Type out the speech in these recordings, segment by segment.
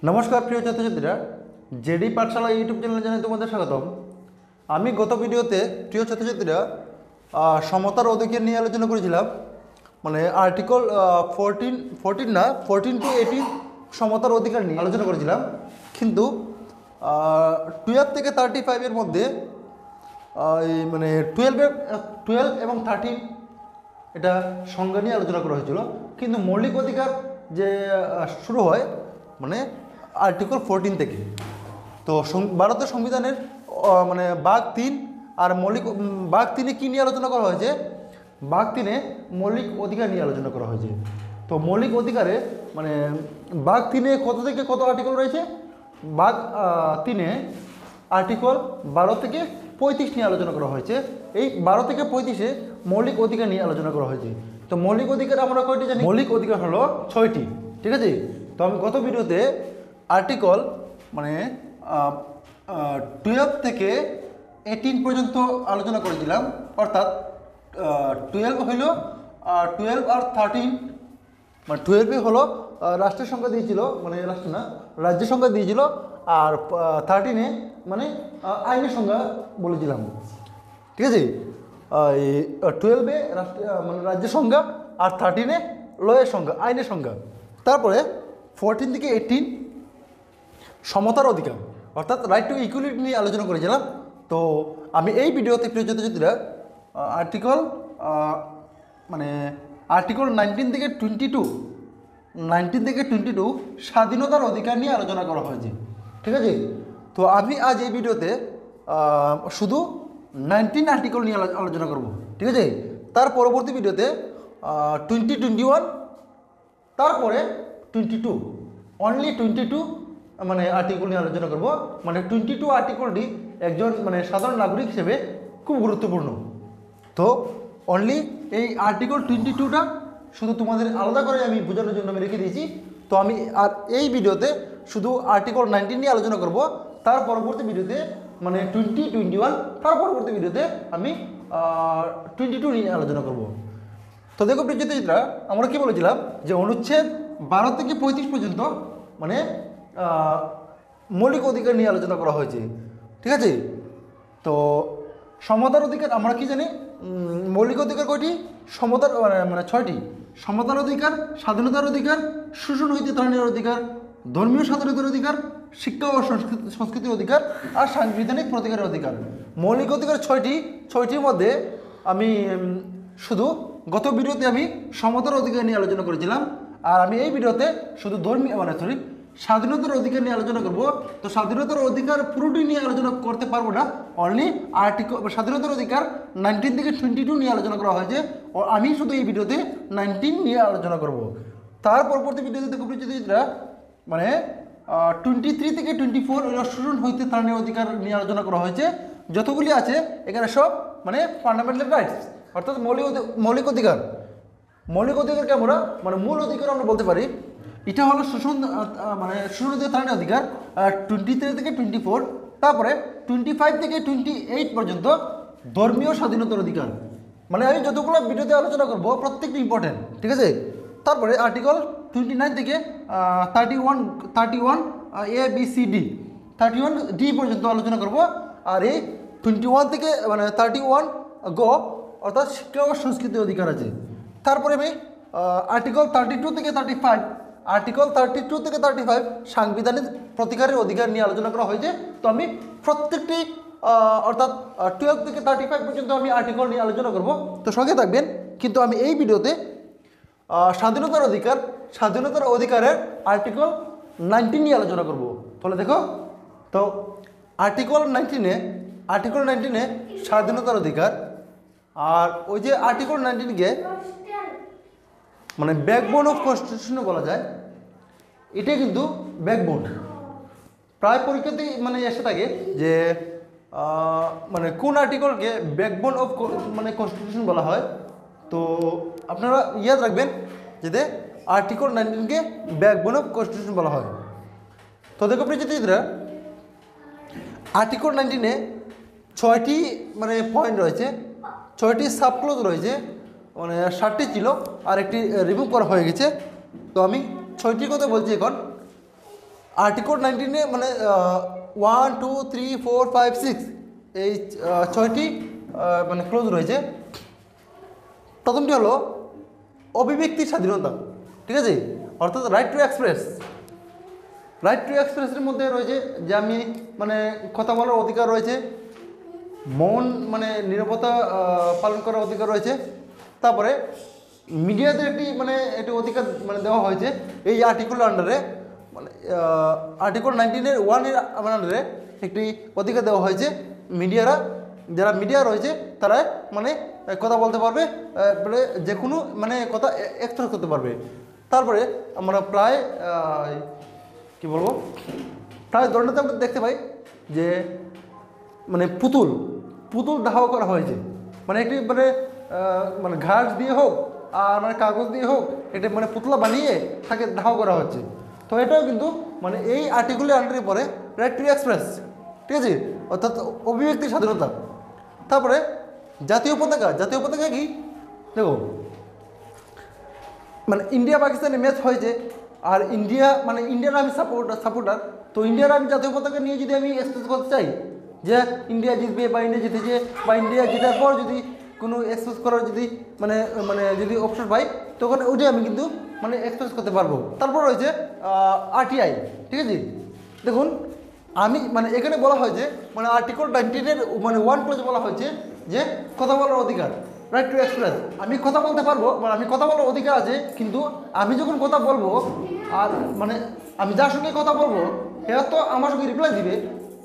নমস্কার প্রিয় ছাত্রছাত্রীরা, জেডি পাঠশালা ইউটিউব চ্যানেলে জানাই তোমাদের স্বাগতম। আমি গত ভিডিওতে প্রিয় ছাত্রছাত্রীরা সমতার অধিকার নিয়ে আলোচনা করেছিলাম, মানে আর্টিকেল 14 to 18 সমতার অধিকার নিয়ে আলোচনা করেছিলাম। কিন্তু 12 থেকে 35-এর মধ্যে মানে 12 এবং 13 এটা সংজ্ঞা নিয়ে আলোচনা করা হয়েছিল। কিন্তু মৌলিক অধিকার যে শুরু হয় মানে আর্টিকেল 14 থেকে। তো ভারতের সংবিধানের মানে ভাগ 3 আর ভাগ 3-এ কী নিয়ে আলোচনা করা হয়েছে? ভাগ 3-এ মৌলিক অধিকার নিয়ে আলোচনা করা হয়েছে। তো মৌলিক অধিকারে মানে ভাগ 3-এ কত থেকে কত আর্টিকেল রয়েছে? ভাগ 3-এ আর্টিকেল 12 থেকে 35 নিয়ে আলোচনা করা হয়েছে। এই 12 থেকে 35-এ মৌলিক অধিকার নিয়ে আলোচনা করা হয়েছে। তো মৌলিক অধিকার আমরা কয়টি জানি? মৌলিক অধিকার হলো 6টি, ঠিক আছে। তো আমি গত ভিডিওতে আর্টিকেল মানে 12 থেকে 18 পর্যন্ত আলোচনা করেছিলাম, অর্থাৎ 12 হইল 12 আর 13 মানে 12-এ হলো রাষ্ট্রের সংখ্যা দিয়েছিল, মানে রাষ্ট্র না রাজ্যের সংখ্যা দিয়েছিল, আর 13-এ মানে আইনের সংখ্যা বলেছিলাম, ঠিক আছে। 12-এ মানে রাজ্যের সংখ্যা আর 13-এ লয়ের সংখ্যা, আইনের সংখ্যা। তারপরে 14 থেকে 18 সমতার অধিকার, অর্থাৎ রাইট টু ইকুয়ালিটি নিয়ে আলোচনা করেছিলাম। তো আমি এই ভিডিওতে প্রিয় ছাত্রছাত্রীরা আর্টিকেল 19 থেকে 22 স্বাধীনতার অধিকার নিয়ে আলোচনা করা হয়েছে, ঠিক আছে। তো আমি আজ এই ভিডিওতে শুধু 19 আর্টিকেল নিয়ে আলোচনা করব, ঠিক আছে। তার পরবর্তী ভিডিওতে 20, 21, তারপরে 22, অনলি 22 মানে আর্টিকেল নিয়ে আলোচনা করব। মানে 22 আর্টিকেলটি একজন মানে সাধারণ নাগরিক হিসেবে খুব গুরুত্বপূর্ণ। তো অনলি এই আর্টিকেল 22টা শুধু তোমাদের আলাদা করে আমি বোঝানোর জন্য আমি রেখে দিয়েছি। তো আমি আর এই ভিডিওতে শুধু আর্টিকেল 19 নিয়ে আলোচনা করব। তার পরবর্তী ভিডিওতে মানে 20, 21, তার পরবর্তী ভিডিওতে আমি 22 নিয়ে আলোচনা করব। তো দেখো প্রিয় ছাত্রীরা, আমরা কি বলেছিলাম যে অনুচ্ছেদ 12 থেকে 35 পর্যন্ত মানে মৌলিক অধিকার নিয়ে আলোচনা করা হয়েছে, ঠিক আছে। তো সমতার অধিকার আমরা কি জানি? মৌলিক অধিকার কয়টি? সমতার মানে 6টি। সমতার অধিকার, স্বাধীনতার অধিকার, শোষণ হইতে ত্রাণের অধিকার, ধর্মীয় স্বাধীনতার অধিকার, শিক্ষা ও সংস্কৃতির অধিকার, আর সাংবিধানিক প্রতিকারের অধিকার। মৌলিক অধিকার 6টির মধ্যে আমি শুধু গত ভিডিওতে আমি সমতার অধিকার নিয়ে আলোচনা করেছিলাম, আর আমি এই ভিডিওতে শুধু স্বাধীনতার অধিকার নিয়ে আলোচনা করব। তো স্বাধীনতার অধিকার পুরোটি নিয়ে আলোচনা করতে পারবো না, অনলি আর্টিকেল স্বাধীনতার অধিকার 19 থেকে 22 নিয়ে আলোচনা করা হয়েছে। ও আমি শুধু এই ভিডিওতে 19 নিয়ে আলোচনা করব। তার পরবর্তী ভিডিওতে দেখো প্রিয়রা মানে 23 থেকে 24 শোষণ হইতে ত্রাণের অধিকার নিয়ে আলোচনা করা হয়েছে। যতগুলি আছে এখানে সব মানে ফান্ডামেন্টাল রাইটস, অর্থাৎ মৌলিক অধিকার। মৌলিক অধিকারকে আমরা মানে মূল অধিকার আমরা বলতে পারি। এটা হলো শোষণ হইতে ত্রাণের অধিকার 23 থেকে 24। তারপরে 25 থেকে 28 পর্যন্ত ধর্মীয় স্বাধীনতার অধিকার। মানে আমি যতগুলো ভিডিওতে আলোচনা করব প্রত্যেকটি ইম্পর্টেন্ট, ঠিক আছে। তারপরে আর্টিকেল 29 থেকে 31 ABCD 31D পর্যন্ত আলোচনা করব। আর এই 21 থেকে মানে 31 গ অর্থাৎ শিক্ষা ও সংস্কৃতির অধিকার আছে। তারপরে আমি আর্টিকেল 32 থেকে 35 সাংবিধানিক প্রতিকারের অধিকার নিয়ে আলোচনা করা হয়েছে। তো আমি প্রত্যেকটি অর্থাৎ 12 থেকে 35 পর্যন্ত আমি আর্টিকেল নিয়ে আলোচনা করব। তো সঙ্গে থাকবেন। কিন্তু আমি এই ভিডিওতে স্বাধীনতার অধিকারের আর্টিকেল 19 নিয়ে আলোচনা করব। তাহলে দেখো, তো আর্টিকেল 19-এ স্বাধীনতার অধিকার, আর ওই যে আর্টিকেল 19-কে মানে ব্যাকবোন অফ কনস্টিটিউশনে বলা যায়। এটাই কিন্তু ব্যাকবোন। প্রায় পরীক্ষাতে মানে এসে থাকে যে মানে কোন আর্টিকেলকে ব্যাকবোন অফ মানে কনস্টিটিউশন বলা হয়। তো আপনারা ইয়াদ রাখবেন যে আর্টিকেল 19-কে ব্যাকবোন অফ কনস্টিটিউশন বলা হয়। তো দেখো প্রিয়রা, আর্টিকেল 19-এ 6টি মানে পয়েন্ট রয়েছে, 6টি সাবক্লজ রয়েছে। মানে 60টি ছিল, আর একটি রিমুভ করা হয়ে গেছে। তো আমি 6টির কথা বলছি এখন। আর্টিকেল 19-এ মানে 1 2 3 4 5 6 এই 6টি মানে ক্লোজ রয়েছে। প্রথমটি হলো অভিব্যক্তির স্বাধীনতা, ঠিক আছে, অর্থাৎ right to express. Right two এক্সপ্রেসের মধ্যে রয়েছে যে আমি মানে কথা বলার অধিকার রয়েছে, মৌন মানে নীরবতা পালন করার অধিকার রয়েছে। তারপরে মিডিয়াতে একটি অধিকার মানে দেওয়া হয়েছে এই আর্টিকেলের আন্ডারে, মানে আর্টিকেল 19-এর 1-এর আন্ডারে একটি অধিকার দেওয়া হয়েছে। যারা মিডিয়া রয়েছে তারা মানে কথা বলতে পারবে, মানে যে কোনো মানে কথা এক্সপ্রেস করতে পারবে। তারপরে আমরা প্রায় কি বলবো, প্রায় দণ্ডতে আমরা দেখতে পাই যে মানে পুতুল দাহ করা হয়েছে, মানে একটি মানে ঘাস দিয়ে হোক আর মানে কাগজ দিয়ে হোক এটা মানে পুতলা বানিয়ে তাকে দাহ করা হচ্ছে। তো এটাও কিন্তু মানে এই আর্টিকেলের আন্ডারে পড়ে রাইট টু এক্সপ্রেস, ঠিক আছে, অর্থাৎ অভিব্যক্তির স্বাধীনতা। তারপরে জাতীয় পতাকা কি দেখো, মানে ইন্ডিয়া পাকিস্তানের ম্যাচ হয়েছে আর ইন্ডিয়ার আমি সাপোর্টার, তো ইন্ডিয়ার আমি জাতীয় পতাকা নিয়ে যদি আমি এক্সপ্রেস করতে চাই যে ইন্ডিয়া জিতবে বা ইন্ডিয়া জিতেছে বা ইন্ডিয়া জেতার পর যদি কোনো এক্সপ্রেস করার যদি অপশন পাই তখন ওইটাই আমি কিন্তু মানে এক্সপ্রেস করতে পারবো। তারপর রয়েছে আরটিআই, ঠিক আছে। দেখুন আমি মানে এখানে বলা হয়েছে মানে আর্টিকেল 19-এর মানে 1 ক্লোজে বলা হয়েছে যে কথা বলার অধিকার, রাইট টু এক্সপ্রেস। আমি কথা বলতে পারবো, মানে আমি কথা বলার অধিকার আছে, কিন্তু আমি যখন কথা বলবো আর মানে আমি যার সঙ্গে কথা বলবো সেটা তো আমার সঙ্গে রিপ্লাই দিবে,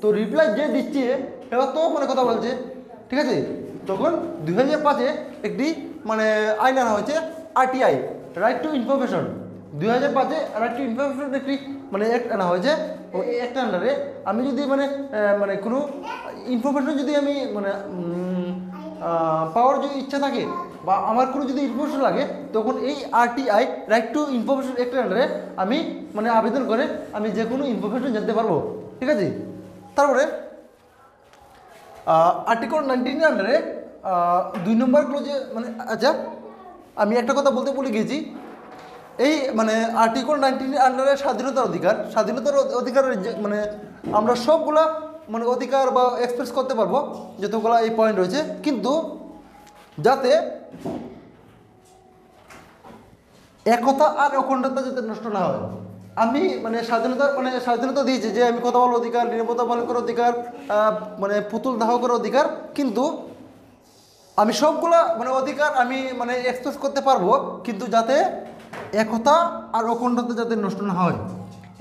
তো রিপ্লাই যে দিচ্ছে সেটা তো মানে কথা বলছে, ঠিক আছে। তখন 2005-এ একটি মানে আইন আনা হয়েছে আরটিআই, রাইট টু ইনফরমেশন। 2005-এ রাইট টু ইনফরমেশন একটি মানে অ্যাক্ট আনা হয়েছে। ওই অ্যাক্ট আন্ডারে আমি যদি মানে কোনো ইনফরমেশন যদি আমি মানে পাওয়ার যদি ইচ্ছা থাকে বা আমার কোনো যদি ইনফরমেশন লাগে তখন এই আরটিআই রাইট টু ইনফরমেশন অ্যাক্টের আন্ডারে আমি মানে আবেদন করে আমি যে কোনো ইনফরমেশন জানতে পারবো, ঠিক আছে। তারপরে আর্টিকেল 19-এর আন্ডারে 2 নম্বর ক্লোজে মানে আচ্ছা আমি একটা কথা বলতে ভুলে গিয়েছি, এই মানে আর্টিকেল 19-এর আন্ডারে স্বাধীনতার অধিকারের মানে আমরা সবগুলা মানে অধিকার বা এক্সপ্রেস করতে পারবো যতগুলো এই পয়েন্ট রয়েছে, কিন্তু যাতে একতা আর অখণ্ডতা যাতে নষ্ট না হয়। আমি মানে স্বাধীনতা দিয়েছি যে আমি কথা বলার অধিকার, নীরবতা পালন করার অধিকার, মানে পুতুল দাহ করার অধিকার, কিন্তু আমি সবগুলা মানে অধিকার আমি মানে এক্সপ্রেস করতে পারবো, কিন্তু যাতে একতা আর অখণ্ডতা যাতে নষ্ট না হয়।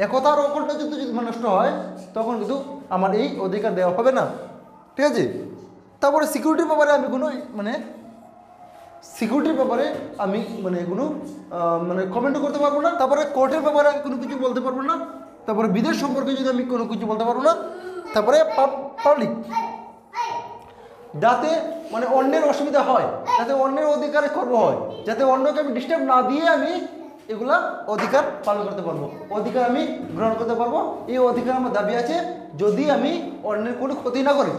একতা আর অখণ্ডতা যদি নষ্ট হয় তখন কিন্তু আমার এই অধিকার দেওয়া হবে না, ঠিক আছে। তারপরে সিকিউরিটির ব্যাপারে আমি কোনো মানে কোনো মানে কমেন্টও করতে পারবো না। তারপরে কোর্টের ব্যাপারে আমি কোনো কিছু বলতে পারবো না। তারপরে বিদেশ সম্পর্কে যদি আমি কোনো কিছু বলতে পারবো না। তারপরে পাবলিক, যাতে মানে অন্যের অসুবিধা হয়, যাতে অন্যের অধিকারে খর্ব হয়, যাতে অন্যকে আমি ডিস্টার্ব না দিয়ে আমি এগুলা অধিকার পালন করতে পারবো, অধিকার আমি গ্রহণ করতে পারবো। এই অধিকার আমার দাবি আছে যদি আমি অন্যের কোনো ক্ষতি না করি,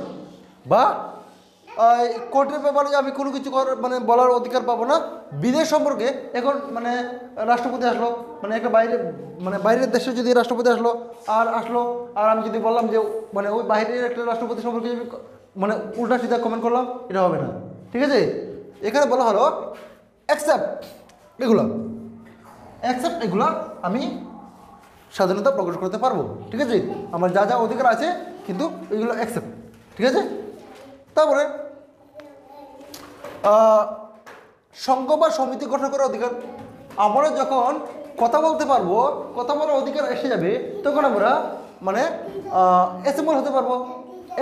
বা কোর্টের ব্যাপারে আমি কোনো কিছু মানে বলার অধিকার পাবো না। বিদেশ সম্পর্কে এখন মানে রাষ্ট্রপতি আসলো, মানে একটা বাইরের দেশে যদি রাষ্ট্রপতি আসলো আর আমি যদি বললাম যে মানে ওই বাইরের একটা রাষ্ট্রপতি সম্পর্কে যদি মানে উল্টা সিধা কমেন্ট করলাম, এটা হবে না, ঠিক আছে। এখানে বলা হলো অ্যাকসেপ্ট এগুলো আমি স্বাধীনতা প্রকাশ করতে পারবো, ঠিক আছে। আমার যা যা অধিকার আছে কিন্তু এগুলো অ্যাকসেপ্ট, ঠিক আছে। তারপরে সংঘ বা সমিতি গঠন করার অধিকার। আমরা যখন কথা বলতে পারবো, কথা বলার অধিকার এসে যাবে, তখন আমরা মানে অ্যাসেম্বল হতে পারবো,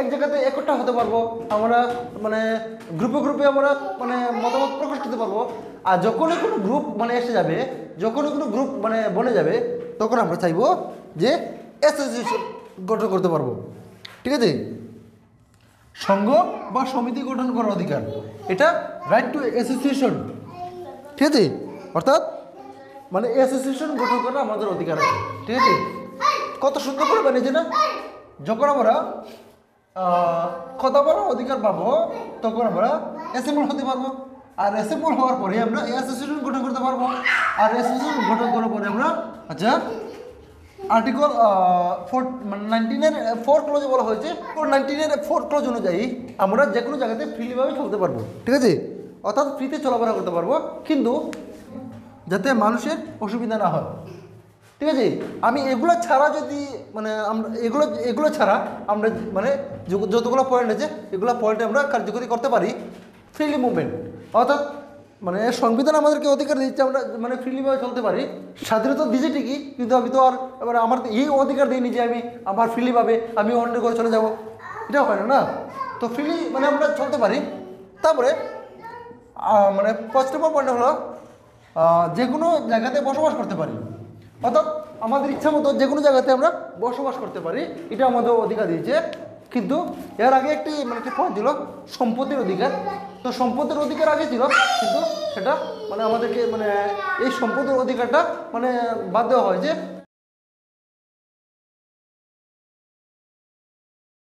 এক জায়গাতে একট্টা হতে পারবো, আমরা মানে গ্রুপে আমরা মানে মতামত প্রকাশ করতে পারবো। আর যখনই কোনো গ্রুপ মানে এসে যাবে, যখনই কোনো গ্রুপ মানে বনে যাবে, তখন আমরা চাইবো যে অ্যাসোসিয়েশন গঠন করতে পারবো, ঠিক আছে। সংঘ বা সমিতি গঠন করার অধিকার, এটা রাইট টু অ্যাসোসিয়েশন, ঠিক আছে। অর্থাৎ মানে অ্যাসোসিয়েশন গঠন করার আমাদের অধিকার আছে, ঠিক আছে। কত সুন্দর করে বানিয়েছে না। যখন আমরা কথা বলার অধিকার পাবো তখন আমরা অ্যাসেম্বল হতে পারবো, আর অ্যাসেম্বল হওয়ার পরে আমরা অ্যাসোসিয়েশন গঠন করতে পারবো, আর অ্যাসোসিয়েশন গঠন করার পরে আমরা আচ্ছা আর্টিকেল 19-এর 4 ক্লজে বলা হয়েছে 19-এর 4 ক্লজ অনুযায়ী আমরা যে কোনো জায়গাতে ফ্রিলিভাবে চলতে পারবো, ঠিক আছে, অর্থাৎ ফ্রিতে চলাফেরা করতে পারবো, কিন্তু যাতে মানুষের অসুবিধা না হয়, ঠিক আছে। আমি এগুলো ছাড়া যদি মানে আমরা এগুলো ছাড়া আমরা মানে যতগুলো পয়েন্ট আছে এগুলো পয়েন্টে আমরা কার্যকরী করতে পারি ফ্রিলি মুভমেন্ট, অর্থাৎ মানে সংবিধান আমাদেরকে অধিকার দিচ্ছে আমরা মানে ফ্রিলিভাবে চলতে পারি। স্বাধীনতা দিয়েছে ঠিকই, কিন্তু আমি তো আর এবার আমার তো এই অধিকার দিইনি যে আমি আমার ফ্রিলিভাবে আমি অন্য করে চলে যাব, এটা হয় না, না। তো ফ্রিলি মানে আমরা চলতে পারি। তারপরে মানে ফার্স্ট অফ অল পয়েন্ট হলো যে কোনো জায়গাতে বসবাস করতে পারি, অর্থাৎ আমাদের ইচ্ছা মতো যে কোনো জায়গাতে আমরা বসবাস করতে পারি, এটা আমাদের অধিকার দিয়েছে। কিন্তু এর আগে একটি মানে একটি পয়েন্ট ছিল সম্পত্তির অধিকার। তো সম্পত্তির অধিকার আগে ছিল, কিন্তু সেটা মানে আমাদেরকে মানে এই সম্পত্তির অধিকারটা মানে বাদ দেওয়া হয়েছে